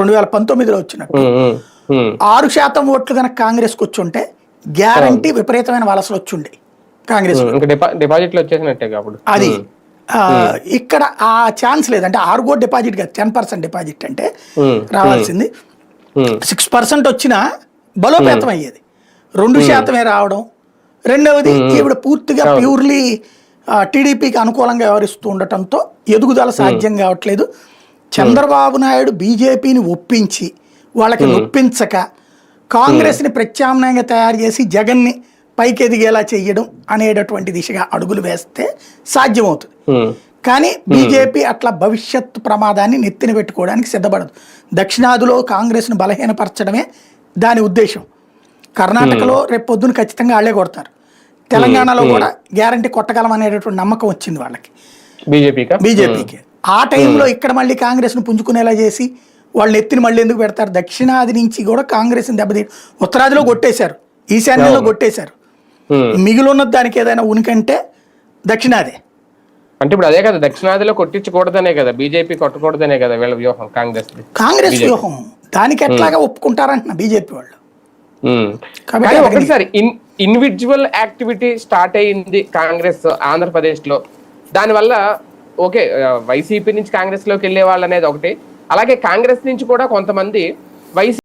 2019లో వచ్చినట్టు 6% ఓట్లు కనుక కాంగ్రెస్కి వచ్చి ఉంటే గ్యారంటీ విపరీతమైన వలసలు వచ్చుండే కాంగ్రెస్ డిపాజిట్లు వచ్చేసినట్టే కాబట్టి అది ఇక్కడ ఆ ఛాన్స్ లేదంటే 6 కోటి డిపాజిట్ కాదు 10% డిపాజిట్ అంటే రావాల్సింది 6% వచ్చినా బలోపేతం అయ్యేది 2% రావడం. రెండవది ఈవిడ పూర్తిగా ప్యూర్లీ టీడీపీకి అనుకూలంగా వ్యవహరిస్తూ ఉండటంతో ఎదుగుదల సాధ్యం కావట్లేదు. చంద్రబాబు నాయుడు బీజేపీని ఒప్పించి వాళ్ళకి నొప్పించక కాంగ్రెస్ని ప్రత్యామ్నాయంగా తయారు చేసి జగన్ని పైకి ఎదిగేలా చెయ్యడం అనేటటువంటి దిశగా అడుగులు వేస్తే సాధ్యమవుతుంది. కానీ బీజేపీ అట్లా భవిష్యత్ ప్రమాదాన్ని నెత్తిన పెట్టుకోవడానికి సిద్ధపడదు. దక్షిణాదిలో కాంగ్రెస్ను బలహీనపరచడమే దాని ఉద్దేశం. కర్ణాటకలో రేపు పొద్దున ఖచ్చితంగా వాళ్ళే కొడతారు. తెలంగాణలో కూడా గ్యారంటీ కొట్టగలం అనేటటువంటి నమ్మకం వచ్చింది వాళ్ళకి బీజేపీకి. ఆ టైంలో ఇక్కడ మళ్ళీ కాంగ్రెస్ను పుంజుకునేలా చేసి వాళ్ళు ఎత్తిని మళ్ళీ ఎందుకు పెడతారు? దక్షిణాది నుంచి కూడా కాంగ్రెస్ని దెబ్బతీ ఉత్తరాదిలో కొట్టేశారు, ఈశాన్యంలో కొట్టేశారు. మిగిలిన్నది దానికి ఏదైనా ఉనికంటే దక్షిణాది. అంటే ఇప్పుడు అదే కదా దక్షిణాదిలో కొట్టించకూడదనే కదా బీజేపీ కొట్టకూడదనే కదా వీళ్ళ వ్యూహం కాంగ్రెస్ వ్యూహం. దానికి ఎట్లాగా ఒప్పుకుంటారంటున్నా బీజేపీ వాళ్ళు. కానీ ఒకటిసారి ఇండివిజువల్ యాక్టివిటీ స్టార్ట్ అయ్యింది కాంగ్రెస్ ఆంధ్రప్రదేశ్ లో. దానివల్ల ఓకే వైసీపీ నుంచి కాంగ్రెస్ లోకి వెళ్ళే వాళ్ళు అనేది ఒకటి, అలాగే కాంగ్రెస్ నుంచి కూడా కొంతమంది వైసీపీ